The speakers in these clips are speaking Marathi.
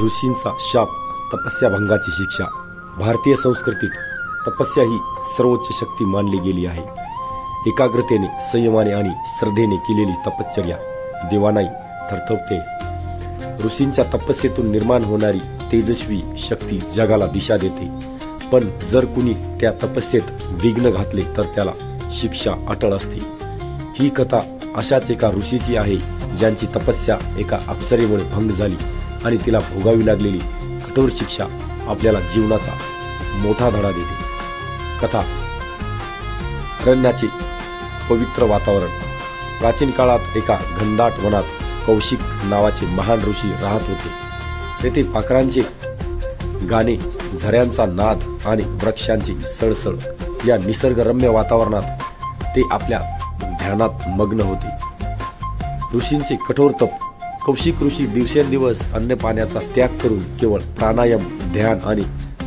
ऋषींचा शाप, तपस्या भंगाची शिक्षा। भारतीय संस्कृतीत तपस्या ही सर्वोच्च शक्ती मानली गेली आहे। एकाग्रतेने, संयमाने आणि श्रद्धेने केलेली तपश्चर्या देवानाही थरथरते। ऋषींच्या तपस्येतून निर्माण होणारी तेजस्वी शक्ती जगाला दिशा देते, पण जर कुणी त्या तपस्येत विघ्न घातले तर त्याला शिक्षा अटळ असते। ही कथा अशाच एका ऋषीची आहे ज्यांची तपस्या एका अप्सरेमुळे भंग झाली आणि तिला भोगावी लागलेली कठोर शिक्षा आपल्याला जीवनाचा मोठा धडा देते। कथा, अरण्याचे पवित्र वातावरण। प्राचीन काळात एका घनदाट वनात कौशिक नावाचे महान ऋषी राहत होते। तेथे पाखरांचे गाणे, झऱ्यांचा नाद आणि वृक्षांची सळसळ या निसर्गरम्य वातावरणात ते आपल्या ध्यानात मग्न होते। ऋषींचे कठोर तप। कौशिक ऋषी दिवसेंदिवस अन्न पाण्याचा त्याग करून केवळ प्राणायाम, ध्यान आणि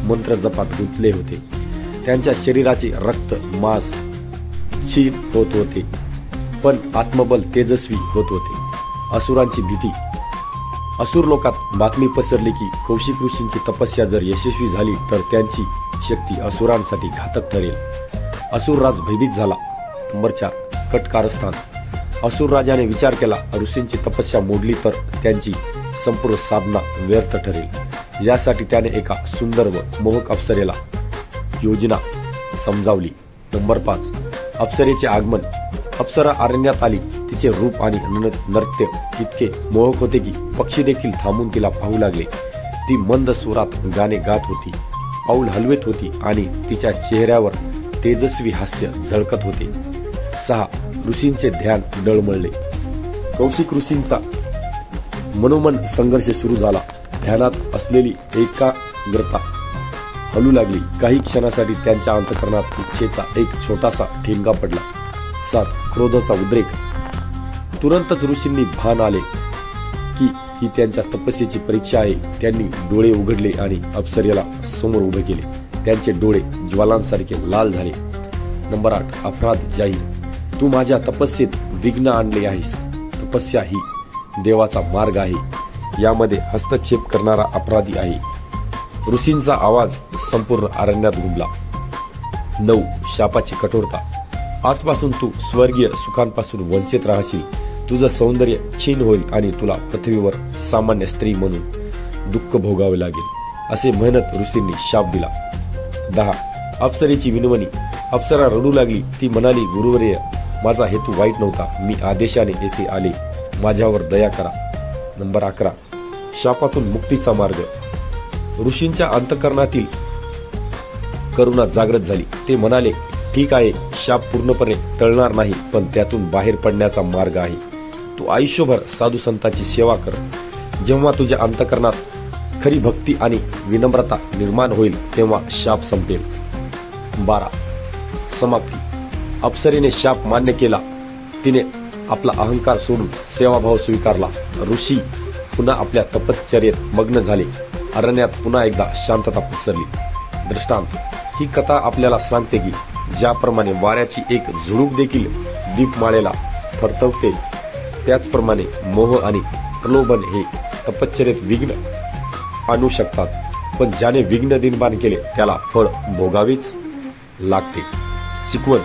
मंत्र जपात गुंतले होते। त्यांच्या शरीराचे रक्त, मांस क्षीण होत होते, पण आत्मबल तेजस्वी होत होते। असुरांची भीती। असुर लोकात बातमी पसरली की कौशिक ऋषींची तपस्या जर यशस्वी झाली तर त्यांची शक्ती असुरांसाठी घातक ठरेल। असुर राज भयभीत झाला। नंबर 4, कट कारस्थान। असुर राजाने विचार केला, ऋषींची तपस्या मोडली तर त्यांची संपूर्ण साधना व्यर्थ ठरेल। यासाठी त्याने एका सुंदर व मोहक अप्सरेला योजना समजावली। नंबर 5, अप्सरेचे आगमन। अप्सरा अरण्यात आली। तिचे रूप आणि नृत्य इतके मोहक होते की पक्षी देखील थांबून तिला पाहू लागले। ती मंद सुरात गाणे गात होती, पाऊल हलवत होती आणि तिच्या चेहऱ्यावर तेजस्वी हास्य झळकत होते। 6, ऋषींचे ध्यान डळमळले। कौशिक ऋषींचा मनोमन संघर्ष सुरू झाला। ध्यानात असलेली एकाग्रता हलू लागली। काही क्षणासाठी त्यांच्या अंतःकरणात इच्छेचा एक छोटासा ठिणगा पडला। 7, क्रोधाचा उद्रेक। तुरंतच ऋषींनी भान आले की ही त्यांच्या तपस्येची परीक्षा आहे। त्यांनी डोळे उघडले आणि अप्सरेला समोर उभे केले। त्यांचे डोळे ज्वालांसारखे लाल झाले। नंबर 8, अपराध जाहीर। तू माझ्या तपस्येत विघ्न आणले आहेस। तपस्या ही देवाचा मार्ग आहे, यामध्ये हस्तक्षेप करणारा अपराधी आहे। ऋषींचा आवाज संपूर्ण अरण्यात घुमला। 9, शापाची कठोरता। आजपासून तू स्वर्गीय सुखांपासून वंचित राहशील। तुझं सौंदर्य क्षीण होईल आणि तुला पृथ्वीवर सामान्य स्त्री म्हणून दुःख भोगावे लागेल, असे म्हणत ऋषींनी शाप दिला। 10, अप्सरेची विनवणी। अप्सरा रडू लागली। ती म्हणाली, गुरुवर्य, माझा हेतू वाईट नव्हता। मी आदेशाने येथे आले, माझ्यावर दया करा। नंबर 11, शापातून मुक्तीचा मार्ग। ऋषींच्या अंतःकरणातील करुणा जागृत झाली। ते म्हणाले, ठीक आहे, शाप पूर्णपणे टळणार नाही, पण त्यातून बाहेर पडण्याचा मार्ग आहे। तू आयुष्यभर साधू संतांची सेवा कर। जेव्हा तुझ्या अंतःकरणात खरी भक्ती आणि विनम्रता निर्माण होईल तेव्हा शाप संपेल। 12, समाप्ती। अप्सरेने शाप मान्य केला। तिने आपला अहंकार सोडून सेवाभाव स्वीकारला। ऋषी पुन्हा आपल्या तपश्चर्येत मग्न झाले। अरण्यात पुन्हा एकदा शांतता पसरली। दृष्टांत। ही कथा आपल्याला सांगते की ज्याप्रमाणे वाऱ्याची एक झुळूक देखील दीपमाळेला थरथरवते, त्याचप्रमाणे मोह आणि प्रलोभन हे तपश्चर्येत विघ्न आणू शकतात, पण ज्याने विघ्न निर्माण केले त्याला फळ भोगावेच लागते। शिकवण।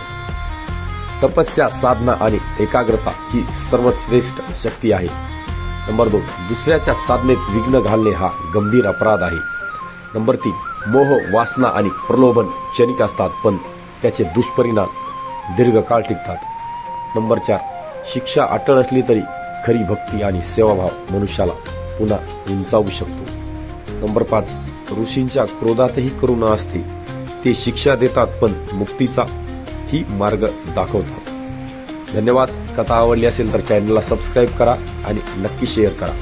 तपस्या, साधना आणि एकाग्रता ही सर्वश्रेष्ठ शक्ती आहे। नंबर 2, दुसऱ्याच्या साधनेत विघ्न घालणे हा गंभीर अपराध आहे। नंबर 3, मोह, वासना आणि प्रलोभन क्षणिक असतात, पण त्याचे दुष्परिणाम दीर्घकाळ टिकतात। नंबर 4, शिक्षा अटळ असली तरी खरी भक्ती आणि सेवाभाव मनुष्याला पुन्हा उंचावू शकतो। नंबर 5, ऋषींच्या क्रोधातही करुणा असते। ते शिक्षा देतात पण मुक्तीचा ही मार्ग दाखवतात। धन्यवाद। कथा आवडली असेल तर चॅनलला सबस्क्राईब करा आणि नक्की शेअर करा।